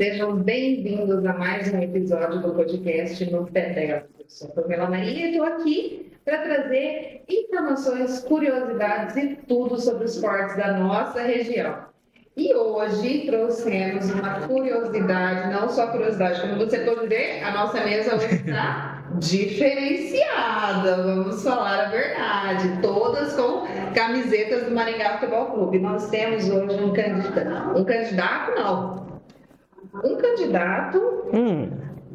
Sejam bem-vindos a mais um episódio do podcast No Pé dela. Eu sou a Pamela Maria e estou aqui para trazer informações, curiosidades e tudo sobre os esportes da nossa região. E hoje trouxemos uma curiosidade, não só curiosidade, como você pode ver, a nossa mesa hoje está diferenciada, vamos falar a verdade, todas com camisetas do Maringá Futebol Clube. Nós temos hoje um candidato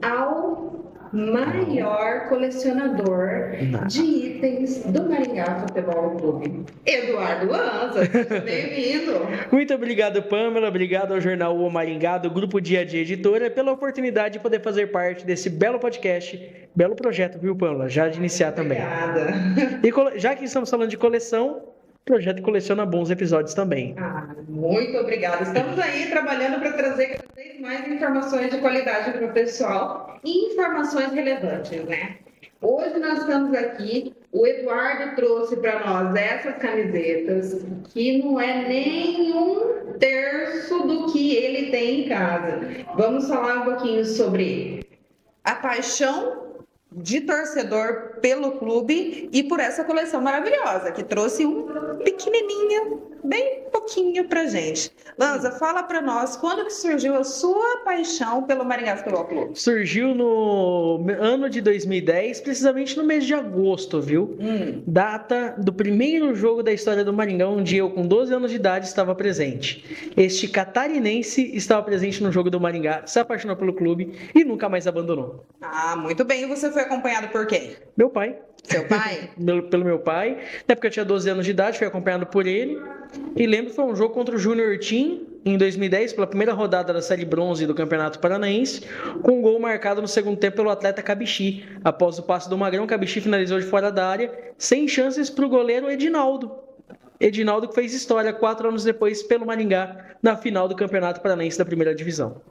ao maior colecionador de itens do Maringá Futebol Clube. Eduardo Lanza, seja bem-vindo. Muito obrigado, Pamela. Obrigado ao jornal O Maringá, do Grupo Dia a Dia Editora, pela oportunidade de poder fazer parte desse belo podcast, belo projeto, viu, Pamela? Já de iniciar também. Obrigada. E já que estamos falando de coleção, o projeto coleciona bons episódios também. Muito obrigada. Estamos aí trabalhando para trazer cada vez mais informações de qualidade para o pessoal e informações relevantes, né? Hoje nós estamos aqui, o Eduardo trouxe para nós essas camisetas, que não é nem um terço do que ele tem em casa. Vamos falar um pouquinho sobre a paixão de torcedor pelo clube e por essa coleção maravilhosa, que trouxe um pequenininho, bem pouquinho pra gente. Lanza, fala pra nós, quando que surgiu a sua paixão pelo Maringá Futebol Clube? Surgiu no ano de 2010, precisamente no mês de agosto, viu? Data do primeiro jogo da história do Maringá, onde eu, com 12 anos de idade, estava presente. Este catarinense estava presente no jogo do Maringá, se apaixonou pelo clube e nunca mais abandonou. Muito bem. E você foi acompanhado por quem? Meu pai. Seu pai? Pelo meu pai. Na época eu tinha 12 anos de idade, fui acompanhado por ele. E lembro que foi um jogo contra o Júnior Team, em 2010, pela primeira rodada da Série Bronze do Campeonato Paranaense, com um gol marcado no segundo tempo pelo atleta Cabixi. Após o passe do Magrão, Cabixi finalizou de fora da área, sem chances para o goleiro Edinaldo. Edinaldo que fez história 4 anos depois pelo Maringá, na final do Campeonato Paranaense da primeira divisão.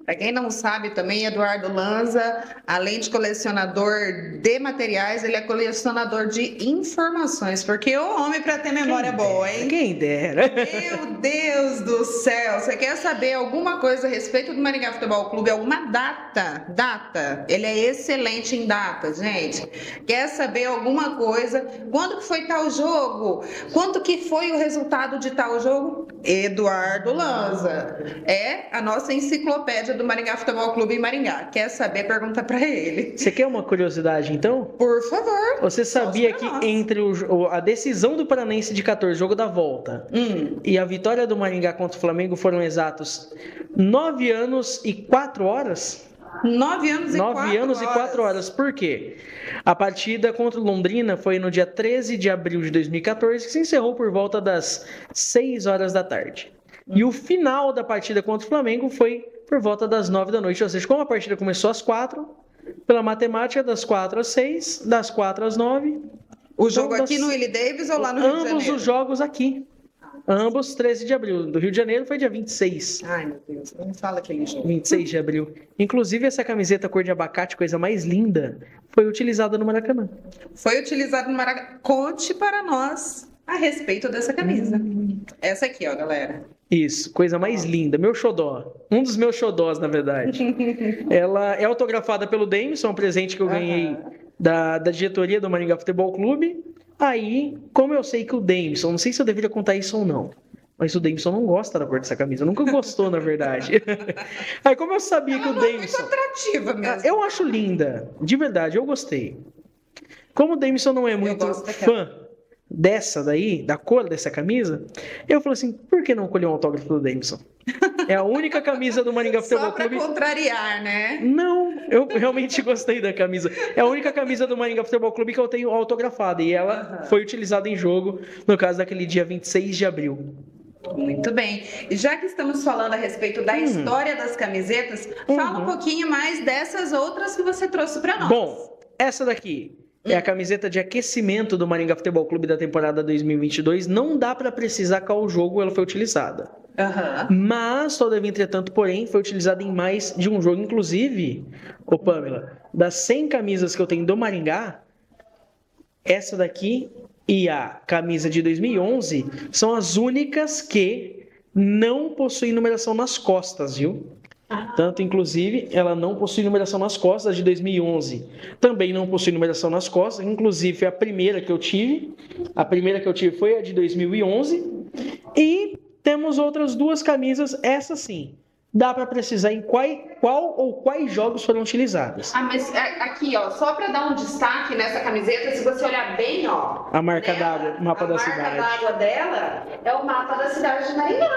Para quem não sabe também, Eduardo Lanza, além de colecionador de materiais, ele é colecionador de informações, porque o homem para ter memória boa, hein? Quem dera. Meu Deus do céu! Você quer saber alguma coisa a respeito do Maringá Futebol Clube? Alguma data? Data. Ele é excelente em datas, gente. Quer saber alguma coisa? Quando que foi tal jogo? Quanto que foi o resultado de tal jogo? Eduardo Lanza. É a nossa enciclopédia do Maringá Futebol Clube em Maringá. Quer saber? Pergunta pra ele. Você quer uma curiosidade, então? Por favor. Você sabia que entre a decisão do Paranense de 14, jogo da volta, e a vitória do Maringá contra o Flamengo foram exatos 9 anos e 4 horas? 9 anos e 4 horas. Por quê? A partida contra o Londrina foi no dia 13 de abril de 2014, que se encerrou por volta das 6 horas da tarde. E o final da partida contra o Flamengo foi por volta das 9 da noite. Ou seja, como a partida começou às 4, pela matemática, das 4 às 6, das 4 às 9. O jogo aqui no Willie Davis ou lá no Rio de Janeiro? Ambos os jogos aqui. Ambos 13 de abril. Do Rio de Janeiro foi dia 26. Ai, meu Deus, não fala aquele jogo. 26 de abril. Inclusive, essa camiseta cor de abacate, coisa mais linda, foi utilizada no Maracanã. Foi utilizada no Maracanã. Conte para nós a respeito dessa camisa. Essa aqui, ó, galera. Isso, coisa mais linda. Meu xodó. Um dos meus xodós, na verdade. Ela é autografada pelo Davidson, um presente que eu ganhei da diretoria do Maringá Futebol Clube. Aí, como eu sei que o Davidson, não sei se eu deveria contar isso ou não, mas o Davidson não gosta da cor dessa camisa. Nunca gostou, na verdade. Aí, como eu sabia que o Davidson... É muito atrativa mesmo. Eu acho linda. De verdade, eu gostei. Como o Davidson não é muito fã dessa daí, da cor dessa camisa, eu falei assim, por que não colher um autógrafo do Davidson? É a única camisa do Maringá Futebol Clube. Só pra contrariar, né? Não, eu realmente gostei da camisa. É a única camisa do Maringá Futebol Clube que eu tenho autografada. E ela foi utilizada em jogo, no caso daquele dia 26 de abril. Muito bem. E já que estamos falando a respeito da história das camisetas, fala um pouquinho mais dessas outras que você trouxe para nós. Bom, essa daqui é a camiseta de aquecimento do Maringá Futebol Clube da temporada 2022. Não dá para precisar qual jogo ela foi utilizada. Mas, todavia, entretanto, porém, foi utilizada em mais de um jogo. Inclusive, Pamela, das 100 camisas que eu tenho do Maringá, essa daqui e a camisa de 2011 são as únicas que não possuem numeração nas costas, viu? Tanto, inclusive, ela não possui numeração nas costas, a de 2011 também não possui numeração nas costas, inclusive foi a primeira que eu tive. A primeira que eu tive foi a de 2011. E temos outras duas camisas, essa sim. Dá para precisar em qual ou quais jogos foram utilizadas. Mas aqui, ó, só para dar um destaque nessa camiseta, se você olhar bem, ó. A marca d'água, o mapa da cidade. A marca d'água dela é o mapa da cidade de Maringá.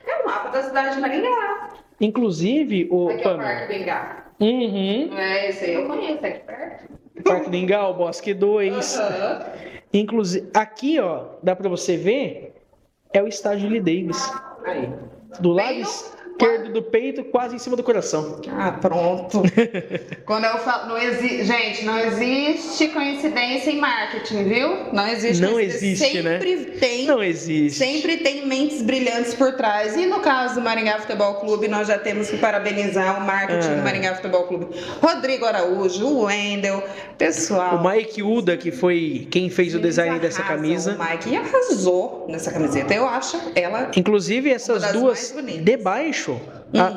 É o mapa da cidade de Maringá. Inclusive, o aqui é o Parque Bengá. Uhum. Esse aí eu conheço, aqui perto. Parque Bengá, o Bosque 2. Inclusive, aqui, ó, dá para você ver, é o estádio Lee Davis. Aí. Do lado esquerdo do peito, quase em cima do coração. Pronto. Quando eu falo, gente, não existe coincidência em marketing, viu? Não existe. Não existe, né? Não existe. Sempre tem mentes brilhantes por trás. E no caso do Maringá Futebol Clube, nós já temos que parabenizar o marketing do Maringá Futebol Clube. Rodrigo Araújo, o Wendel, pessoal. O Mike Uda, que foi quem fez o design dessa camisa. O Mike arrasou nessa camiseta. Eu acho ela. Inclusive, essas duas de baixo.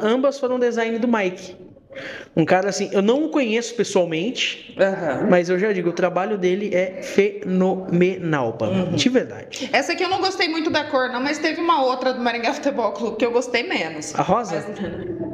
Ambas foram design do Mike. Um cara assim, eu não o conheço pessoalmente, mas eu já digo, o trabalho dele é fenomenal, de verdade. Essa aqui eu não gostei muito da cor, não, mas teve uma outra do Maringá Futebol Clube que eu gostei menos. A rosa?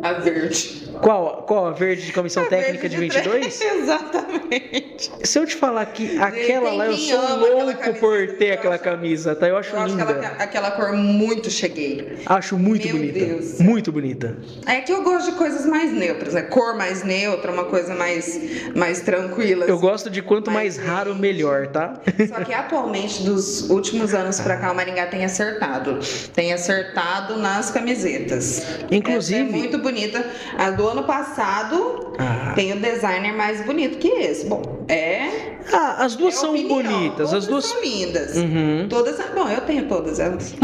A verde. Qual? A verde de comissão técnica de 22? Exatamente. Se eu te falar que aquela lá, eu sou louco por ter aquela camisa, tá? Eu acho linda. Aquela cor muito cheguei. Acho muito bonita. Deus. Muito bonita. É que eu gosto de coisas mais neutras, né? Cor mais neutra, uma coisa mais tranquila. Eu gosto de quanto mais raro, melhor, tá? Só que atualmente, dos últimos anos pra cá, o Maringá tem acertado. Tem acertado nas camisetas. Inclusive... Essa é muito bonita. A do ano passado tem o designer mais bonito que esse. Bom, as duas são bonitas. As duas são lindas. Uhum. Todas. Bom, eu tenho todas elas.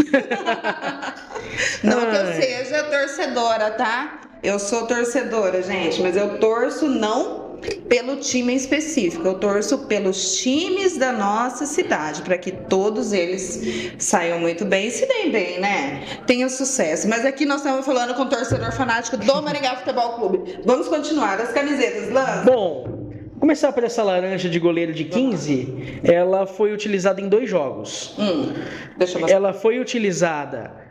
Não que eu seja torcedora, tá? Eu sou torcedora, gente, mas eu torço não pelo time em específico, eu torço pelos times da nossa cidade, para que todos eles saiam muito bem e se deem bem, né? Tenham sucesso. Mas aqui nós estamos falando com o torcedor fanático do Maringá Futebol Clube. Vamos continuar. As camisetas, Lan. Bom, começar por essa laranja de goleiro de 15, ela foi utilizada em 2 jogos. Deixa eu mostrar. Ela foi utilizada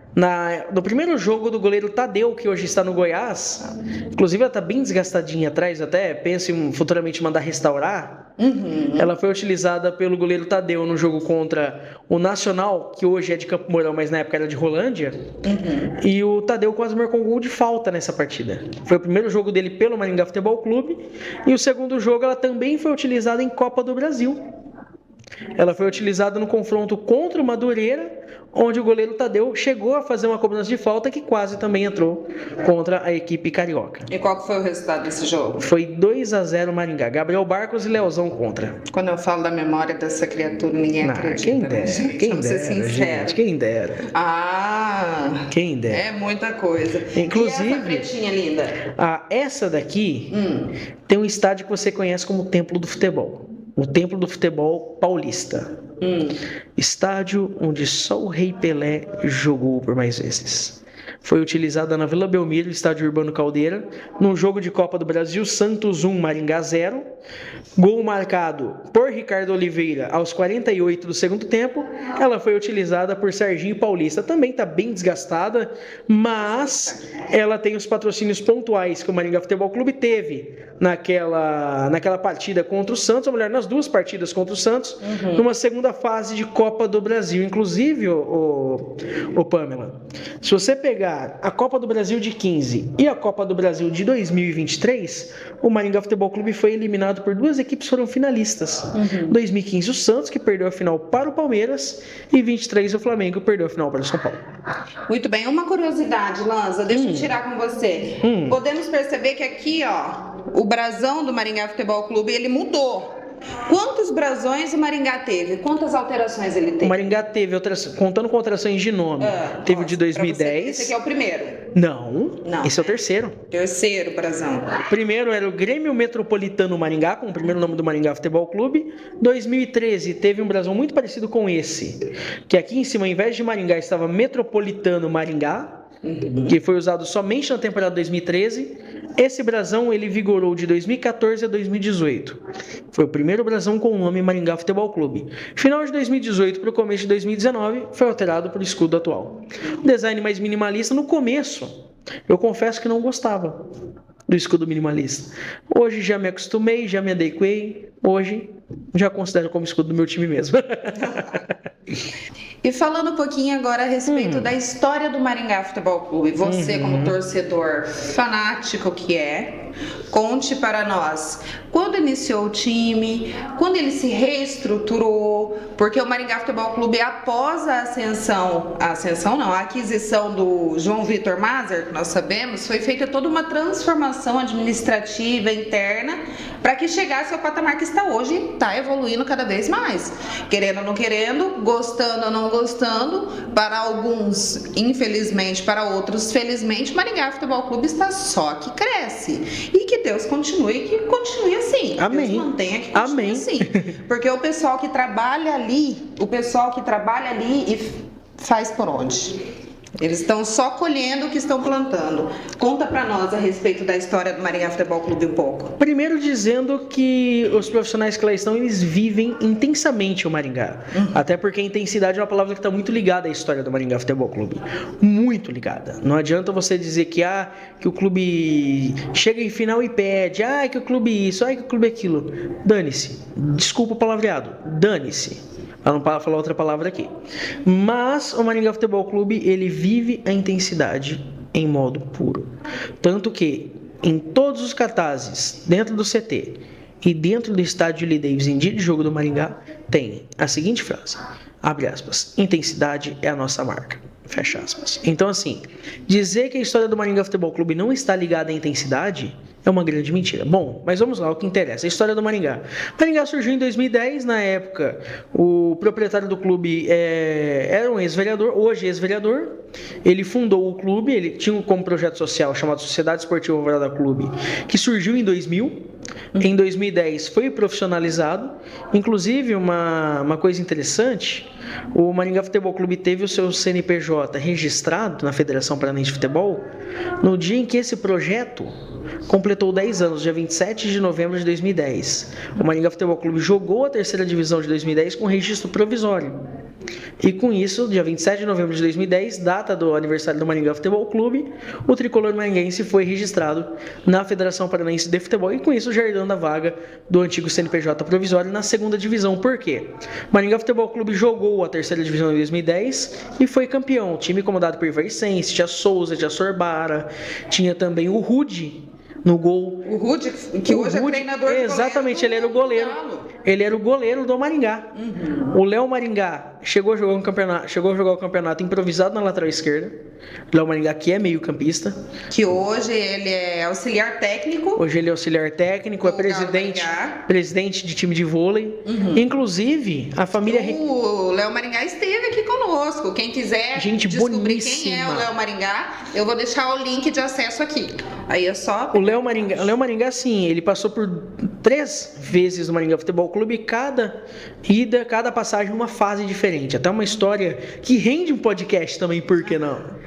no primeiro jogo do goleiro Tadeu, que hoje está no Goiás. Inclusive ela está bem desgastadinha atrás, até penso em futuramente mandar restaurar. Ela foi utilizada pelo goleiro Tadeu no jogo contra o Nacional, que hoje é de Campo Mourão, mas na época era de Rolândia. E o Tadeu quase marcou um gol de falta nessa partida. Foi o primeiro jogo dele pelo Maringá Futebol Clube. E o segundo jogo ela também foi utilizada em Copa do Brasil. Ela foi utilizada no confronto contra o Madureira, onde o goleiro Tadeu chegou a fazer uma cobrança de falta que quase também entrou contra a equipe carioca. E qual que foi o resultado desse jogo? Foi 2-0 Maringá. Gabriel Barcos e Leozão contra. Quando eu falo da memória dessa criatura, ninguém acredita. Quem dera, gente? quem Vamos ser dera, sinceros. gente, quem dera. Quem dera. É muita coisa. Inclusive, e essa pretinha linda? Essa daqui tem um estádio que você conhece como Templo do Futebol. O Templo do Futebol Paulista. Estádio onde só o Rei Pelé jogou por mais vezes. Foi utilizada na Vila Belmiro, estádio Urbano Caldeira, num jogo de Copa do Brasil, Santos 1, Maringá 0. Gol marcado por Ricardo Oliveira aos 48 do segundo tempo. Ela foi utilizada por Serginho Paulista. Também está bem desgastada, mas ela tem os patrocínios pontuais que o Maringá Futebol Clube teve naquela partida contra o Santos, ou melhor, nas 2 partidas contra o Santos, numa segunda fase de Copa do Brasil. Inclusive, o Pamela, se você pegar a Copa do Brasil de 15 e a Copa do Brasil de 2023, o Maringá Futebol Clube foi eliminado por 2 equipes que foram finalistas. 2015 o Santos, que perdeu a final para o Palmeiras, e 23 o Flamengo, que perdeu a final para o São Paulo. Muito bem, uma curiosidade, Lanza, deixa eu tirar com você. Podemos perceber que aqui, ó, o brasão do Maringá Futebol Clube, ele mudou. Quantos brasões o Maringá teve? Quantas alterações ele teve? O Maringá teve, contando com alterações de nome, teve o de 2010. Esse aqui é o primeiro? Não, esse é o terceiro. Terceiro brasão. O primeiro era o Grêmio Metropolitano Maringá, com o primeiro nome do Maringá Futebol Clube. 2013 teve um brasão muito parecido com esse, que aqui em cima, ao invés de Maringá, estava Metropolitano Maringá. que foi usado somente na temporada 2013. Esse brasão ele vigorou de 2014 a 2018. Foi o primeiro brasão com o nome Maringá Futebol Clube. Final de 2018 para o começo de 2019 foi alterado para o escudo atual. O design mais minimalista no começo, eu confesso que não gostava do escudo minimalista. Hoje já me acostumei, já me adequei. Hoje já considero como escudo do meu time mesmo. E falando um pouquinho agora a respeito da história do Maringá Futebol Clube, você como torcedor fanático que é, conte para nós quando iniciou o time, quando ele se reestruturou, porque o Maringá Futebol Clube, após a aquisição do João Vitor Mazer, que nós sabemos, foi feita toda uma transformação administrativa interna para que chegasse ao patamar que está hoje e está evoluindo cada vez mais. Querendo ou não querendo, gostando ou não gostando, para alguns, infelizmente, para outros, felizmente, o Maringá Futebol Clube está só que cresce. E que Deus continue assim. Amém. Deus mantenha que continue assim. Porque o pessoal que trabalha ali e faz por onde? Eles estão só colhendo o que estão plantando. Conta pra nós a respeito da história do Maringá Futebol Clube um pouco. Primeiro dizendo que os profissionais que lá estão, eles vivem intensamente o Maringá. Até porque a intensidade é uma palavra que está muito ligada à história do Maringá Futebol Clube. Muito ligada. Não adianta você dizer que o clube chega em final e pede, que o clube isso, que o clube aquilo. Dane-se. Desculpa o palavreado. Dane-se. Para não falar outra palavra aqui. Mas o Maringá Futebol Clube, ele vive a intensidade em modo puro. Tanto que, em todos os cartazes, dentro do CT e dentro do estádio Lee Davis em dia de jogo do Maringá, tem a seguinte frase, abre aspas, intensidade é a nossa marca, fecha aspas. Então, assim, dizer que a história do Maringá Futebol Clube não está ligada à intensidade é uma grande mentira. Bom, mas vamos lá, o que interessa, a história do Maringá. O Maringá surgiu em 2010, na época, o proprietário do clube era um ex-vereador, hoje ex-vereador. Ele fundou o clube, ele tinha como projeto social chamado Sociedade Esportiva Alvorada Clube, que surgiu em 2000. Em 2010 foi profissionalizado. Inclusive, uma coisa interessante, o Maringá Futebol Clube teve o seu CNPJ registrado na Federação Paranaense de Futebol no dia em que esse projeto completou 10 anos, dia 27 de novembro de 2010. O Maringá Futebol Clube jogou a terceira divisão de 2010 com registro provisório. E com isso, dia 27 de novembro de 2010, data do aniversário do Maringá Futebol Clube, o tricolor maringaense foi registrado na Federação Paranaense de Futebol e com isso já herdando a vaga do antigo CNPJ provisório na segunda divisão. Por quê? O Maringá Futebol Clube jogou a terceira divisão em 2010 e foi campeão. O time comandado por Ivar Sense, tinha Souza, tinha Sorbara, tinha também o Rude no gol. O Rude, que hoje é treinador do exatamente, ele era o goleiro. Ele era o goleiro do Maringá. O Léo Maringá chegou a jogar o campeonato improvisado na lateral esquerda. O Léo Maringá, que é meio-campista. Que hoje ele é auxiliar técnico. Hoje ele é auxiliar técnico, é presidente de time de vôlei. Inclusive, a família... O Léo Maringá esteve aqui conosco. Quem quiser descobrir boníssima. Quem é o Léo Maringá, eu vou deixar o link de acesso aqui. Aí é só... O Léo Maringá, sim, ele passou por 3 vezes no Maringá Futebol Clube, cada passagem numa fase diferente. Até uma história que rende um podcast também, por que não?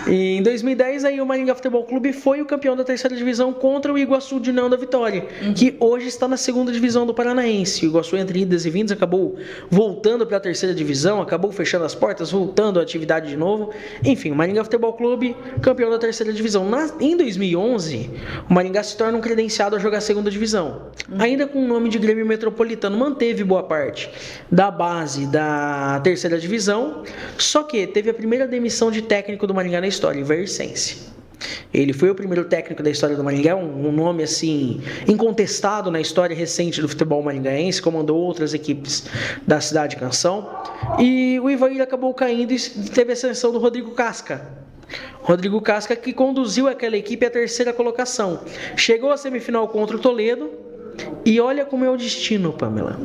E em 2010, aí, o Maringá Futebol Clube foi o campeão da terceira divisão contra o Iguaçu de União da Vitória, que hoje está na segunda divisão do Paranaense. O Iguaçu, entre idas e vindas, acabou voltando para a terceira divisão, acabou fechando as portas, voltando à atividade de novo. Enfim, o Maringá Futebol Clube, campeão da terceira divisão. Em 2011, o Maringá se torna um credenciado a jogar a segunda divisão. Ainda com o nome de Grêmio Metropolitano, manteve boa parte da base da terceira divisão, só que teve a primeira demissão de técnico do Maringá na história, Ivar Sense. Ele foi o primeiro técnico da história do Maringá, um nome assim incontestado na história recente do futebol maringaense, comandou outras equipes da cidade de Canção, e o Ivair acabou caindo e teve a ascensão do Rodrigo Casca. Rodrigo Casca, que conduziu aquela equipe à terceira colocação. Chegou à semifinal contra o Toledo. E olha como é o destino, Pamela.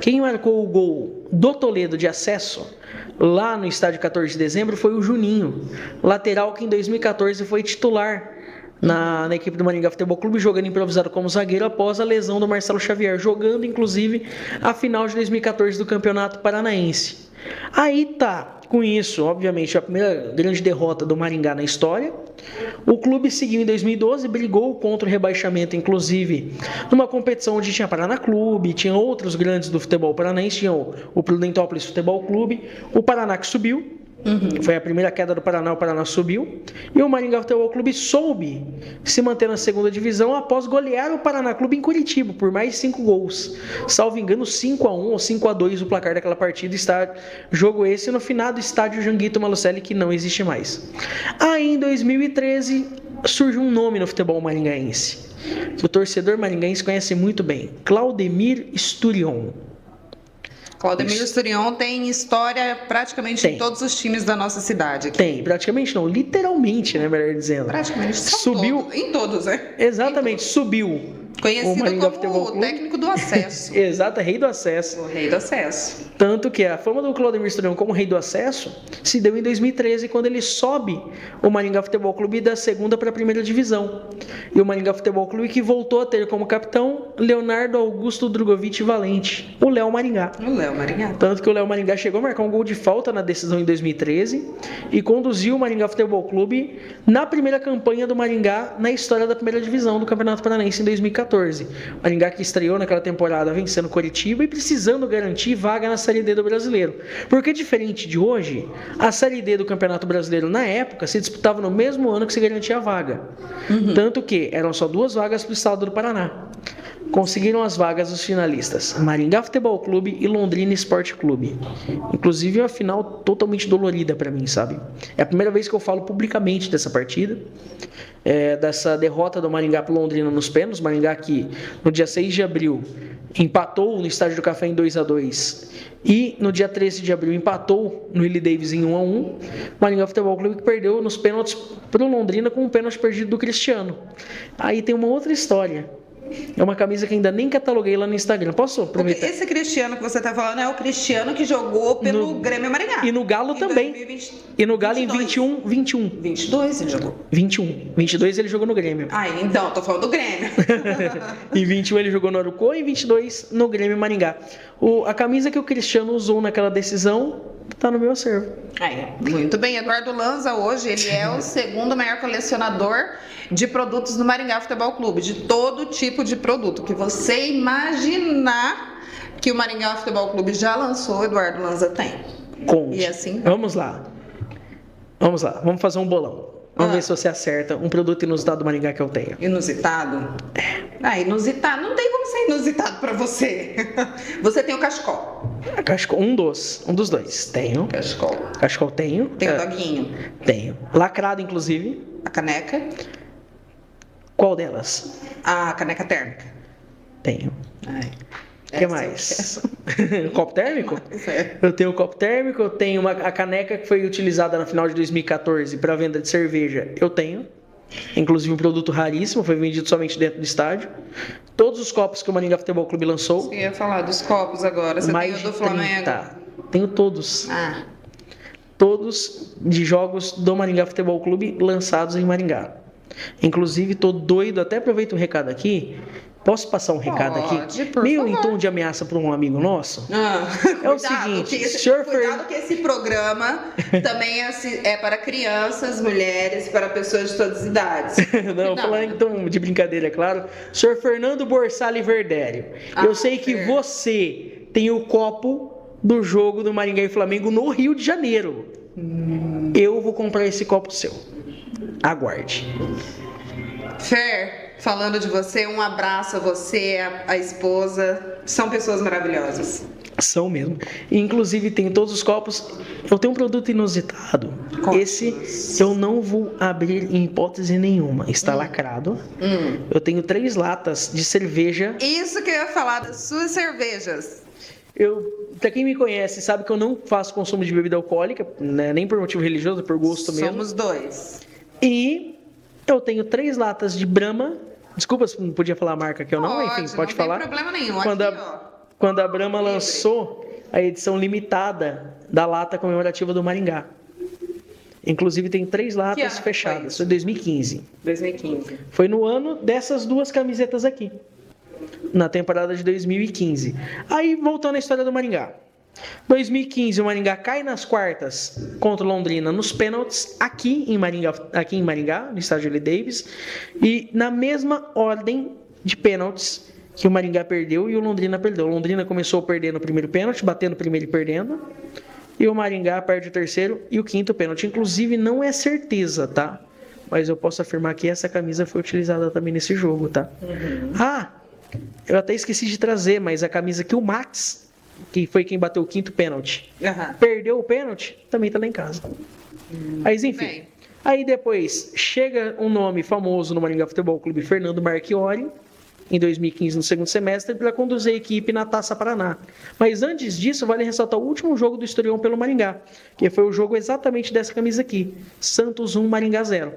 Quem marcou o gol do Toledo de acesso lá no estádio 14 de dezembro foi o Juninho, lateral que em 2014 foi titular na equipe do Maringá Futebol Clube, jogando improvisado como zagueiro após a lesão do Marcelo Xavier, jogando inclusive a final de 2014 do Campeonato Paranaense. Aí tá, Com isso, obviamente, a primeira grande derrota do Maringá na história. O clube seguiu em 2012, brigou contra o rebaixamento, inclusive, numa competição onde tinha Paraná Clube, tinha outros grandes do futebol paranaense, tinha o Prudentópolis Futebol Clube, o Paraná que subiu. Foi a primeira queda do Paraná, o Paraná subiu. E o Maringá Futebol Clube soube se manter na segunda divisão após golear o Paraná Clube em Curitiba por mais 5 gols. Salvo engano, 5-1 ou 5-2 o placar daquela partida. Jogo esse no finado estádio Janguito Malucelli, que não existe mais. Aí em 2013 surge um nome no futebol maringaense, que o torcedor maringaense conhece muito bem: Claudemir Sturion. Claudemir Sturion tem história praticamente em todos os times da nossa cidade aqui. Tem, praticamente não, literalmente, né, melhor dizendo. Praticamente subiu em todos, né? Exatamente, subiu. Conhecido como o técnico do acesso. Exato, rei do acesso. O rei do acesso. Tanto que a fama do Claudemir Sturion como rei do acesso se deu em 2013, quando ele sobe o Maringá Futebol Clube da segunda para a primeira divisão. E o Maringá Futebol Clube que voltou a ter como capitão Leonardo Augusto Drogovic Valente, o Léo Maringá. O Léo Maringá. Tanto que o Léo Maringá chegou a marcar um gol de falta na decisão em 2013 e conduziu o Maringá Futebol Clube na primeira campanha do Maringá na história da primeira divisão do Campeonato Paranaense em 2014. O Maringá que estreou naquela temporada vencendo Coritiba e precisando garantir vaga na Série D do Brasileiro. Porque diferente de hoje, a Série D do Campeonato Brasileiro na época se disputava no mesmo ano que se garantia a vaga. Tanto que eram só 2 vagas para o estado do Paraná. Conseguiram as vagas os finalistas Maringá Futebol Clube e Londrina Esporte Clube. Inclusive uma final totalmente dolorida para mim, sabe? É a primeira vez que eu falo publicamente dessa partida, dessa derrota do Maringá para o Londrina nos pênaltis. Maringá que no dia 6 de abril empatou no Estádio do Café em 2-2 e no dia 13 de abril empatou no Willie Davis em 1-1. Maringá Futebol Clube que perdeu nos pênaltis para o Londrina com um pênalti perdido do Cristiano. Aí tem uma outra história. É uma camisa que ainda nem cataloguei lá no Instagram. Posso aproveitar? Esse Cristiano que você está falando é o Cristiano que jogou pelo Grêmio Maringá. E no Galo também. 2020, e no Galo 22. em 21. 22 ele jogou. 22 ele jogou no Grêmio. Ah, então, tô falando do Grêmio. Em 21 ele jogou no Arucó e em 22 no Grêmio Maringá. A camisa que o Cristiano usou naquela decisão tá no meu acervo. Muito bem, Eduardo Lanza hoje, ele é o segundo maior colecionador de produtos do Maringá Futebol Clube, de todo tipo de produto que você imaginar que o Maringá Futebol Clube já lançou, o Eduardo Lanza tem. Conte. E assim... Vamos lá, vamos fazer um bolão. Vamos ver se você acerta um produto inusitado do Maringá que eu tenho. Inusitado? Inusitado. Não tem como ser inusitado pra você. Você tem o cachecol. Cachecol, um dos dois. Tenho. Cachecol. Cachecol tenho. Tem o doguinho. Tenho. Lacrado, inclusive. A caneca. Qual delas? A caneca térmica. Tenho. O que mais? Copo térmico? Eu tenho o copo térmico, eu tenho a caneca que foi utilizada na final de 2014 para venda de cerveja. Eu tenho. Inclusive um produto raríssimo, foi vendido somente dentro do estádio. Todos os copos que o Maringá Futebol Clube lançou. Você ia falar dos copos agora. Você mais tem o do de 30. Flamengo? Tenho todos. Todos de jogos do Maringá Futebol Clube lançados em Maringá. Inclusive, tô doido, até aproveito o recado aqui. Posso passar um recado aqui? Meio em tom de ameaça para um amigo nosso? É o seguinte, cuidado que esse programa também é para crianças, mulheres, para pessoas de todas as idades. Não, falando então de brincadeira, é claro. Senhor Fernando Borsali Verdério, eu sei que você tem o copo do jogo do Maringá e Flamengo no Rio de Janeiro. Eu vou comprar esse copo seu. Aguarde. Fer, falando de você, um abraço a você, a esposa. São pessoas maravilhosas. São mesmo. Inclusive, tem todos os copos. Eu tenho um produto inusitado. Esse eu não vou abrir em hipótese nenhuma. Está lacrado. Eu tenho 3 latas de cerveja. Isso que eu ia falar das suas cervejas. Pra quem me conhece, sabe que eu não faço consumo de bebida alcoólica, né? Nem por motivo religioso, por gosto mesmo. Somos 2. E eu tenho 3 latas de Brahma. Desculpa se não podia falar a marca que eu não, enfim, pode falar. Não tem problema nenhum. Quando a Brahma lançou a edição limitada da lata comemorativa do Maringá. Inclusive tem 3 latas fechadas. Foi 2015. 2015. Foi no ano dessas 2 camisetas aqui. Na temporada de 2015. Aí, voltando à história do Maringá. 2015, o Maringá cai nas quartas contra o Londrina nos pênaltis, aqui em Maringá, no estádio L. Davis, e na mesma ordem de pênaltis que o Maringá perdeu e o Londrina perdeu. O Londrina começou perdendo o primeiro pênalti, batendo o primeiro e perdendo, e o Maringá perde o terceiro e o quinto pênalti. Inclusive, não é certeza, tá? Mas eu posso afirmar que essa camisa foi utilizada também nesse jogo, tá? Eu até esqueci de trazer, mas a camisa que o Max, que foi quem bateu o quinto pênalti, perdeu o pênalti, também tá lá em casa. Mas enfim. Bem. Aí depois chega um nome famoso no Maringá Futebol Clube, Fernando Marchiori, em 2015, no segundo semestre, para conduzir a equipe na Taça Paraná. Mas antes disso, vale ressaltar o último jogo do Historião pelo Maringá, que foi o jogo exatamente dessa camisa aqui, Santos 1, Maringá 0.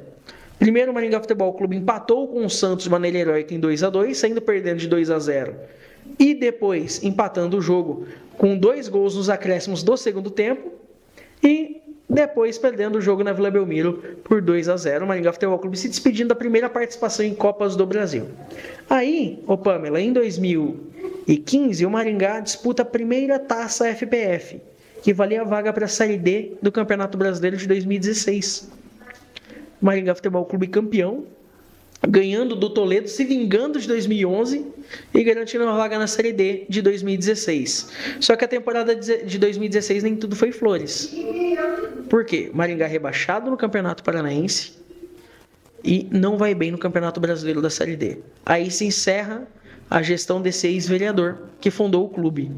Primeiro, o Maringá Futebol Clube empatou com o Santos de maneira heróica em 2-2, saindo perdendo de 2-0. E depois, empatando o jogo com 2 gols nos acréscimos do segundo tempo. E depois, perdendo o jogo na Vila Belmiro por 2-0. O Maringá Futebol Clube se despedindo da primeira participação em Copas do Brasil. Aí, Pamela, em 2015, o Maringá disputa a primeira taça FPF, que valia a vaga para a Série D do Campeonato Brasileiro de 2016. O Maringá Futebol Clube campeão, ganhando do Toledo, se vingando de 2011 e garantindo uma vaga na Série D de 2016. Só que a temporada de 2016 nem tudo foi flores. Por quê? Maringá rebaixado no Campeonato Paranaense e não vai bem no Campeonato Brasileiro da Série D. Aí se encerra a gestão desse ex-vereador que fundou o clube.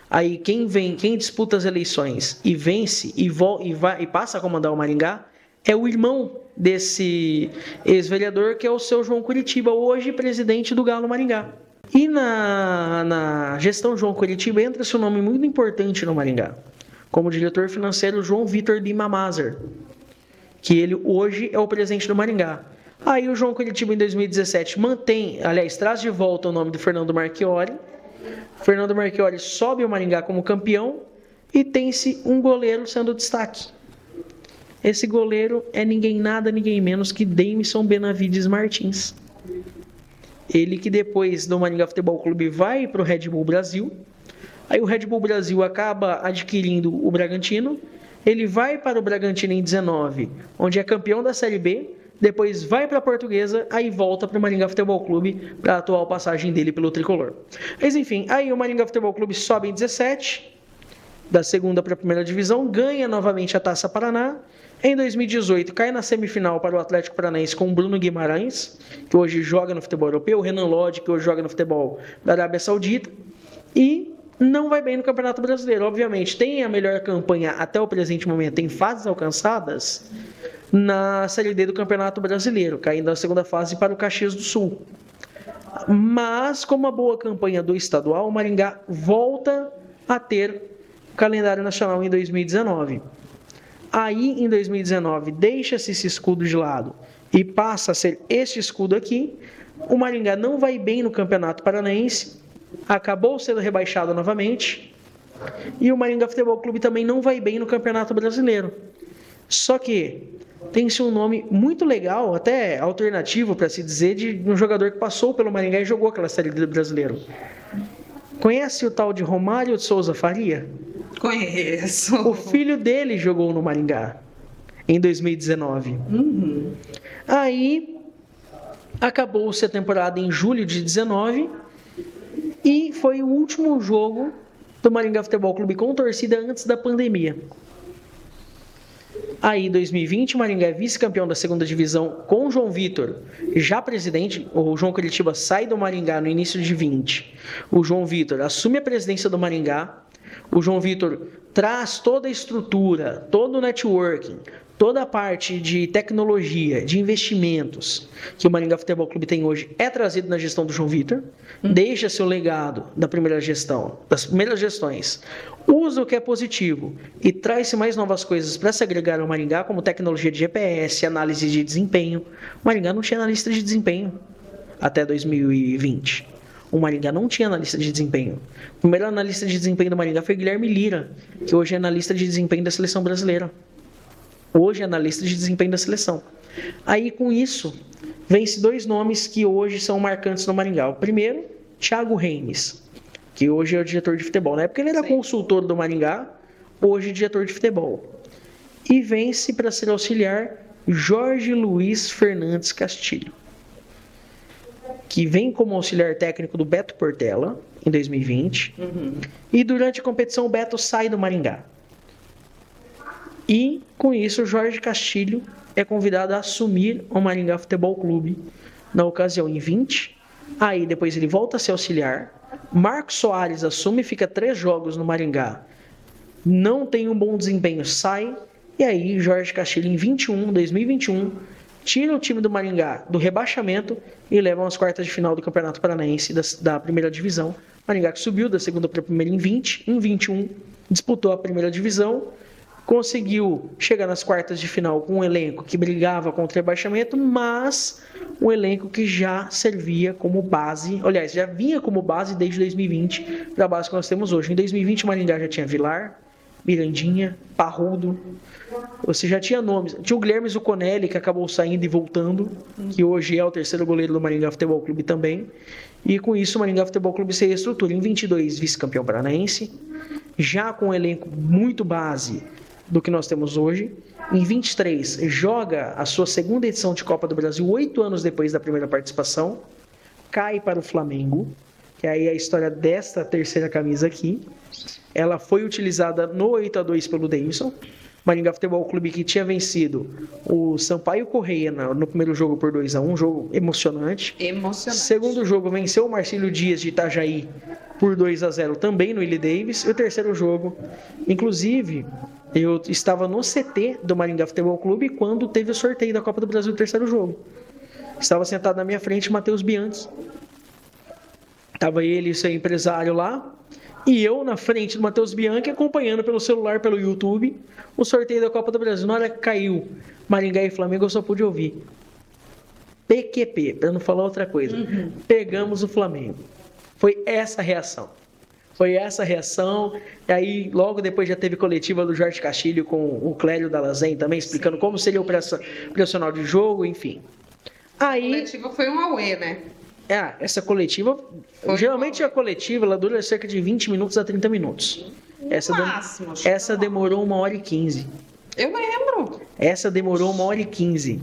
Aí quem disputa as eleições e vence e passa a comandar o Maringá é o irmão desse ex-vereador, que é o seu João Curitiba, hoje presidente do Galo Maringá. E na gestão João Curitiba entra-se um nome muito importante no Maringá, como diretor financeiro João Vitor Lima Mazer, que ele hoje é o presidente do Maringá. Aí o João Curitiba em 2017 traz de volta o nome do Fernando Marchiori. Fernando Marchiori sobe o Maringá como campeão e tem-se um goleiro sendo destaque. Esse goleiro é ninguém menos que Deimison Benavides Martins. Ele que depois do Maringá Futebol Clube vai para o Red Bull Brasil. Aí o Red Bull Brasil acaba adquirindo o Bragantino. Ele vai para o Bragantino em 19, onde é campeão da Série B. Depois vai para a Portuguesa, aí volta para o Maringá Futebol Clube para a atual passagem dele pelo Tricolor. Mas enfim, aí o Maringá Futebol Clube sobe em 17, da segunda para a primeira divisão, ganha novamente a Taça Paraná. Em 2018, cai na semifinal para o Atlético Paranaense com o Bruno Guimarães, que hoje joga no futebol europeu, o Renan Lodge, que hoje joga no futebol da Arábia Saudita, e não vai bem no Campeonato Brasileiro. Obviamente, tem a melhor campanha até o presente momento em fases alcançadas na Série D do Campeonato Brasileiro, caindo na segunda fase para o Caxias do Sul. Mas, com uma boa campanha do estadual, o Maringá volta a ter o calendário nacional em 2019. Aí, em 2019, deixa-se esse escudo de lado e passa a ser este escudo aqui. O Maringá não vai bem no Campeonato Paranaense, acabou sendo rebaixado novamente. E o Maringá Futebol Clube também não vai bem no Campeonato Brasileiro. Só que tem-se um nome muito legal, até alternativo para se dizer, de um jogador que passou pelo Maringá e jogou aquela Série D do Brasileiro. Conhece o tal de Romário de Souza Faria? Conheço. O filho dele jogou no Maringá em 2019. Aí acabou-se a temporada em julho de 19 e foi o último jogo do Maringá Futebol Clube com torcida antes da pandemia. Aí, em 2020, o Maringá é vice-campeão da segunda divisão com o João Vitor, já presidente. O João Curitiba sai do Maringá no início de 20. O João Vitor assume a presidência do Maringá. O João Vitor traz toda a estrutura, todo o networking, toda a parte de tecnologia, de investimentos que o Maringá Futebol Clube tem hoje é trazido na gestão do João Vitor. Deixa seu legado da primeira gestão, das primeiras gestões. Usa o que é positivo e traz mais novas coisas para se agregar ao Maringá, como tecnologia de GPS, análise de desempenho. O Maringá não tinha analista de desempenho até 2020. O Maringá não tinha analista de desempenho. O primeiro analista de desempenho do Maringá foi Guilherme Lira, que hoje é analista de desempenho da seleção brasileira. Hoje é analista de desempenho da seleção. Aí, com isso, vem-se 2 nomes que hoje são marcantes no Maringá. O primeiro, Thiago Reines. que hoje é o diretor de futebol. Na época ele era Sim. consultor do Maringá, hoje diretor de futebol. E vence para ser auxiliar Jorge Luiz Fernandes Castilho, que vem como auxiliar técnico do Beto Portela em 2020. E durante a competição o Beto sai do Maringá. E com isso o Jorge Castilho é convidado a assumir o Maringá Futebol Clube na ocasião em 20. Aí depois ele volta a ser auxiliar. Marcos Soares assume, fica 3 jogos no Maringá. Não tem um bom desempenho, sai. E aí Jorge Castilho em 2021, tira o time do Maringá do rebaixamento e leva às quartas de final do Campeonato Paranaense da primeira divisão. Maringá que subiu da segunda para a primeira em 20. Em 21 disputou a primeira divisão. Conseguiu chegar nas quartas de final com um elenco que brigava contra o rebaixamento, mas um elenco que já servia como base, aliás, já vinha como base desde 2020 para a base que nós temos hoje. Em 2020 o Maringá já tinha Vilar, Mirandinha, Parrudo, você já tinha nomes. Tinha o Guilherme Zuconelli, que acabou saindo e voltando, que hoje é o terceiro goleiro do Maringá Futebol Clube também. E com isso o Maringá Futebol Clube se reestrutura. Em 22, vice-campeão paranaense, já com um elenco muito base do que nós temos hoje. Em 23, joga a sua segunda edição de Copa do Brasil, 8 anos depois da primeira participação. Cai para o Flamengo, que aí é a história desta terceira camisa aqui. Ela foi utilizada no 8-2 pelo Davidson. Maringá Futebol Clube que tinha vencido o Sampaio Correia no primeiro jogo por 2-1, um jogo emocionante. Segundo jogo, venceu o Marcílio Dias de Itajaí por 2-0 também no Willie Davis. E o terceiro jogo, inclusive, eu estava no CT do Maringá Futebol Clube quando teve o sorteio da Copa do Brasil do terceiro jogo. Estava sentado na minha frente Matheus Bianchi. Estava ele e seu empresário lá. E eu na frente do Matheus Bianchi acompanhando pelo celular, pelo YouTube, o sorteio da Copa do Brasil. Na hora que caiu Maringá e Flamengo, eu só pude ouvir PQP, para não falar outra coisa. Pegamos o Flamengo. Foi essa a reação. E aí, logo depois já teve coletiva do Jorge Castilho com o Clélio Dalazen também, explicando como seria o operacional de jogo, enfim. Aí, A coletiva foi um auê, né? essa coletiva, geralmente a coletiva ela dura cerca de 20 minutos a 30 minutos. Essa demorou 1h15. Eu lembro. Essa demorou 1h15.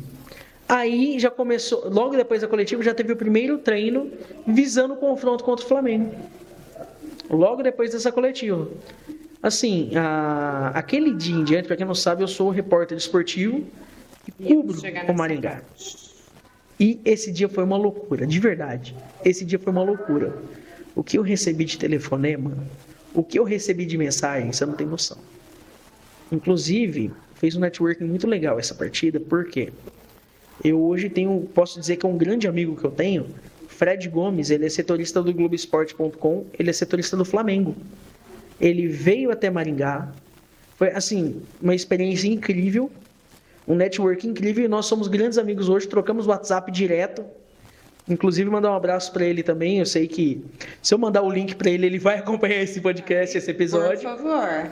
Aí já começou, logo depois da coletiva já teve o primeiro treino visando o confronto contra o Flamengo. Logo depois dessa coletiva. Assim, aquele dia em diante, para quem não sabe, eu sou repórter esportivo e cubro o Maringá. E esse dia foi uma loucura, de verdade. Esse dia foi uma loucura. O que eu recebi de telefonema, o que eu recebi de mensagem, você não tem noção. Inclusive, fez um networking muito legal essa partida, porque eu hoje posso dizer que é um grande amigo que eu tenho, Fred Gomes, ele é setorista do Globoesporte.com, ele é setorista do Flamengo. Ele veio até Maringá, foi assim, uma experiência incrível, um network incrível, e nós somos grandes amigos hoje, trocamos WhatsApp direto, inclusive mandar um abraço para ele também. Eu sei que se eu mandar o link para ele, ele vai acompanhar esse podcast, esse episódio. Por favor.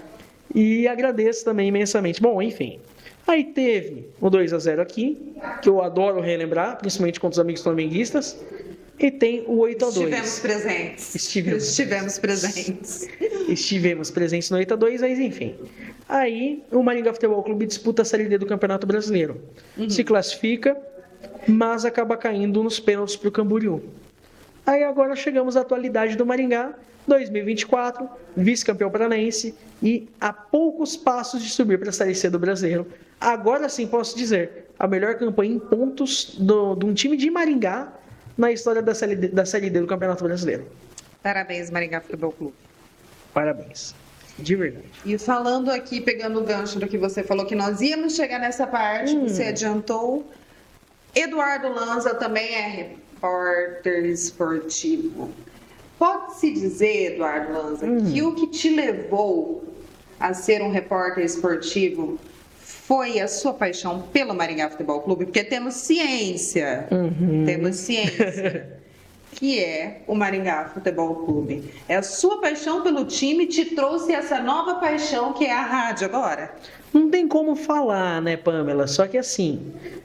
E agradeço também imensamente. Bom, enfim, aí teve o 2-0 aqui, que eu adoro relembrar, principalmente com os amigos flamenguistas, e tem o 8-2. Estivemos presentes. Estivemos presentes no 8-2, mas enfim. Aí o Maringá Futebol Clube disputa a Série D do Campeonato Brasileiro. Se classifica, mas acaba caindo nos pênaltis para o Camboriú. Aí agora chegamos à atualidade do Maringá, 2024, vice-campeão paranaense e a poucos passos de subir para a Série C do Brasileiro. Agora sim posso dizer, a melhor campanha em pontos de um time de Maringá na história da Série D do Campeonato Brasileiro. Parabéns, Maringá Futebol Clube. Parabéns. De verdade. E falando aqui, pegando o gancho do que você falou, que nós íamos chegar nessa parte, você adiantou. Eduardo Lanza também é repórter esportivo. Pode-se dizer, Eduardo Lanza, que o que te levou a ser um repórter esportivo foi a sua paixão pelo Maringá Futebol Clube? Porque temos ciência, que é o Maringá Futebol Clube. É a sua paixão pelo time te trouxe essa nova paixão que é a rádio agora? Não tem como falar, né, Pamela? Só que assim,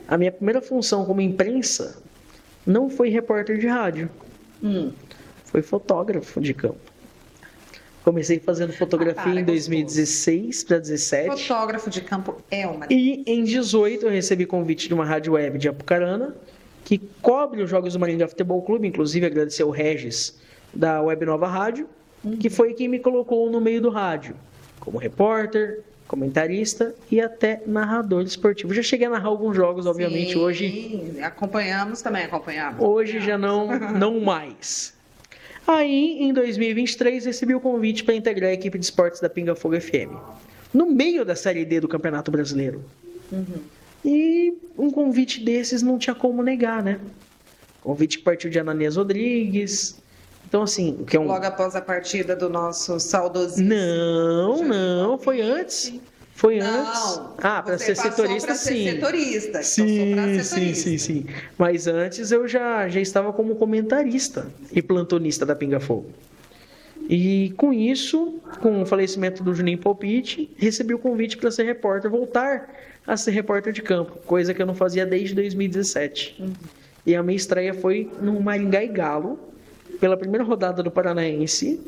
a minha primeira função como imprensa não foi repórter de rádio. Foi fotógrafo de campo. Comecei fazendo fotografia em é 2016 para 17. Fotógrafo de campo é uma... E em 18 eu recebi convite de uma rádio web de Apucarana, que cobre os jogos do Maringá Futebol Clube, inclusive agradecer ao Regis da Web Nova Rádio, que foi quem me colocou no meio do rádio, como repórter, comentarista e até narrador esportivo. Já cheguei a narrar alguns jogos, obviamente, Sim, hoje... acompanhamos. Hoje já não mais. Aí, em 2023, recebi o convite para integrar a equipe de esportes da Pinga Fogo FM, no meio da Série D do Campeonato Brasileiro. E um convite desses não tinha como negar, né? Convite que partiu de Ananias Rodrigues. Então, assim, o que é um... Logo após a partida do nosso saudosíssimo... Não, foi antes. Foi antes. Para você ser passou setorista, pra ser sim. setorista. Passou pra setorista. Sim. Mas antes eu já estava como comentarista e plantonista da Pinga Fogo. E com isso, com o falecimento do Juninho Palpite, recebi o convite para ser repórter, voltar a ser repórter de campo, coisa que eu não fazia desde 2017. E a minha estreia foi no Maringá e Galo, pela primeira rodada do Paranaense,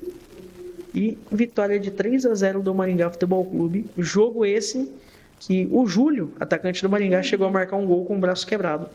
e vitória de 3-0 do Maringá Futebol Clube. Jogo esse que o Júlio, atacante do Maringá, chegou a marcar um gol com o braço quebrado.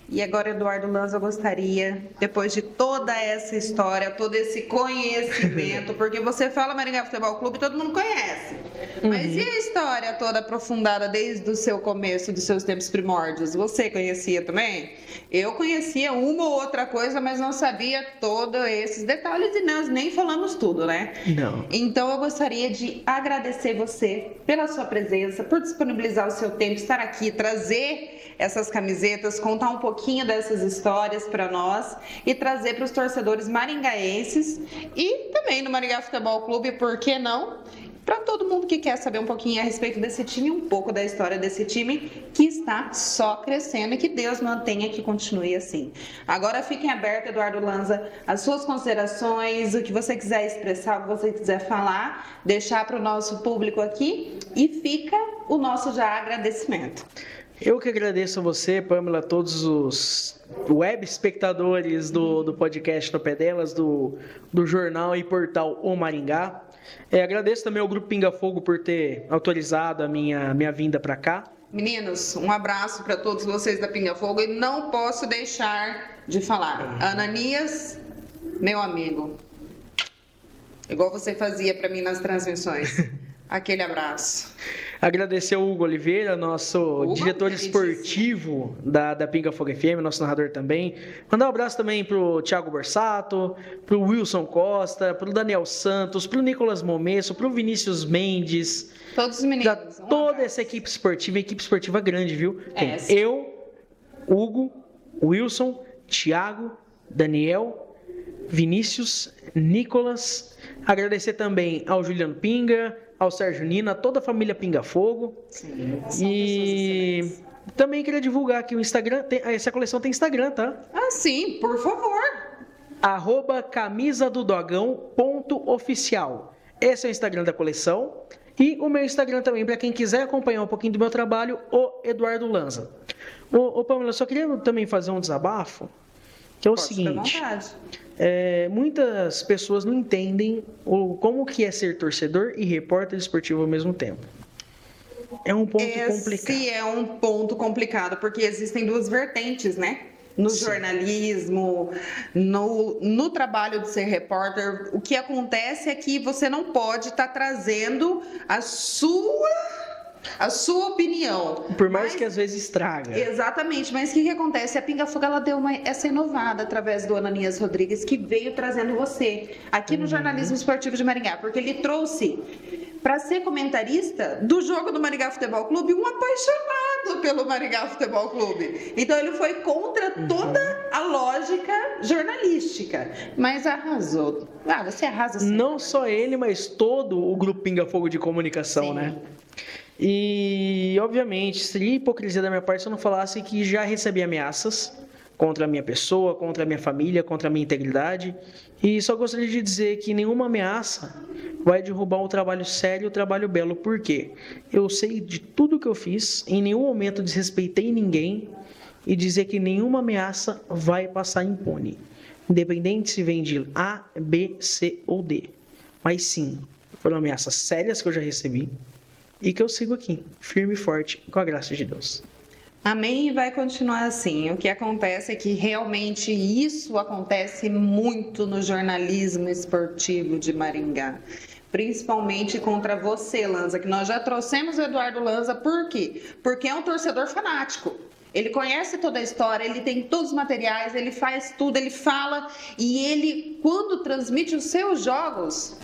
E agora, Eduardo Lanza, eu gostaria, depois de toda essa história, todo esse conhecimento, porque você fala Maringá Futebol Clube, todo mundo conhece. Mas e a história toda aprofundada desde o seu começo, dos seus tempos primórdios? Você conhecia também? Eu conhecia uma ou outra coisa, mas não sabia todos esses detalhes e nós nem falamos tudo, né? Não. Então, eu gostaria de agradecer você pela sua presença, por disponibilizar o seu tempo, estar aqui, trazer essas camisetas, contar um pouquinho dessas histórias para nós e trazer para os torcedores maringaenses e também no Maringá Futebol Clube, por que não? Para todo mundo que quer saber um pouquinho a respeito desse time, um pouco da história desse time que está só crescendo e que Deus mantenha que continue assim. Agora fiquem abertos, Eduardo Lanza, as suas considerações, o que você quiser expressar, o que você quiser falar, deixar para o nosso público aqui e fica o nosso já agradecimento. Eu que agradeço a você, Pamela, todos os web espectadores do podcast No Pé Delas, do jornal e portal O Maringá. Agradeço também ao Grupo Pinga Fogo por ter autorizado a minha vinda para cá. Meninos, um abraço para todos vocês da Pinga Fogo e não posso deixar de falar. Ananias, meu amigo, igual você fazia para mim nas transmissões. Aquele abraço. Agradecer ao Hugo Oliveira, nosso diretor esportivo da Pinga Fogo FM, nosso narrador também. Mandar um abraço também para o Thiago Borsato, para o Wilson Costa, para o Daniel Santos, para o Nicolas Momesso, para o Vinícius Mendes. Todos os meninos. Toda essa equipe esportiva grande, viu? Tem eu, Hugo, Wilson, Thiago, Daniel, Vinícius, Nicolas. Agradecer também ao Juliano Pinga, ao Sérgio Nina, a toda a família Pinga Fogo. Sim, e também queria divulgar aqui o Instagram. Essa coleção tem Instagram, tá? Ah, sim, por favor. @camisadodogão.oficial. Esse é o Instagram da coleção. E o meu Instagram também, para quem quiser acompanhar um pouquinho do meu trabalho, o Eduardo Lanza. Ô Pamela, eu só queria também fazer um desabafo, que é o seguinte. Muitas pessoas não entendem como que é ser torcedor e repórter esportivo ao mesmo tempo. É um ponto complicado. Esse é um ponto complicado, porque existem duas vertentes, né? No jornalismo, no trabalho de ser repórter. O que acontece é que você não pode estar trazendo a sua opinião. Por mais que às vezes estraga. Exatamente, mas o que acontece? A Pinga Fogo, ela deu essa inovada através do Ananias Rodrigues, que veio trazendo você aqui no jornalismo esportivo de Maringá, porque ele trouxe para ser comentarista do jogo do Maringá Futebol Clube um apaixonado pelo Maringá Futebol Clube. Então ele foi contra toda a lógica jornalística, mas arrasou. Você arrasa sempre. Não só ele, mas todo o Grupo Pinga Fogo de comunicação, Sim. né? E, obviamente, seria hipocrisia da minha parte se eu não falasse que já recebi ameaças contra a minha pessoa, contra a minha família, contra a minha integridade. E só gostaria de dizer que nenhuma ameaça vai derrubar o trabalho sério e o trabalho belo. Por quê? Eu sei de tudo que eu fiz, em nenhum momento desrespeitei ninguém e dizer que nenhuma ameaça vai passar impune. Independente se vem de A, B, C ou D. Mas sim, foram ameaças sérias que eu já recebi e que eu sigo aqui, firme e forte, com a graça de Deus. Amém, e vai continuar assim. O que acontece é que realmente isso acontece muito no jornalismo esportivo de Maringá. Principalmente contra você, Lanza, que nós já trouxemos o Eduardo Lanza, por quê? Porque é um torcedor fanático. Ele conhece toda a história, ele tem todos os materiais, ele faz tudo, ele fala, e ele, quando transmite os seus jogos,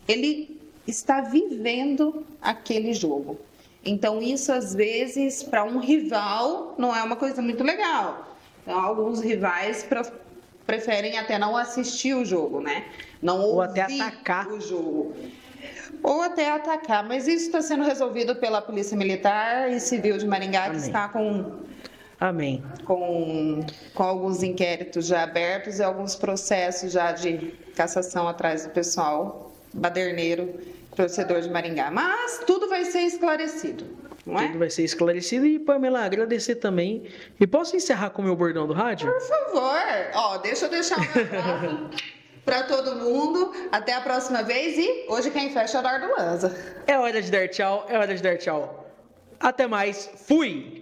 ele está vivendo aquele jogo. Então, isso às vezes, para um rival, não é uma coisa muito legal. Então, alguns rivais preferem até não assistir o jogo, né? Não Ou ouvir até atacar o jogo. Ou até atacar. Mas isso está sendo resolvido pela Polícia Militar e Civil de Maringá, que Amém. está Amém. com alguns inquéritos já abertos e alguns processos já de cassação atrás do pessoal baderneiro, torcedor de Maringá. Mas tudo vai ser esclarecido, não é? Tudo vai ser esclarecido. E, Pamela, agradecer também. E posso encerrar com o meu bordão do rádio? Por favor. Ó, deixa eu deixar o meu voto para todo mundo. Até a próxima vez. E hoje quem fecha é o Eduardo Lanza. É hora de dar tchau, é hora de dar tchau. Até mais. Fui!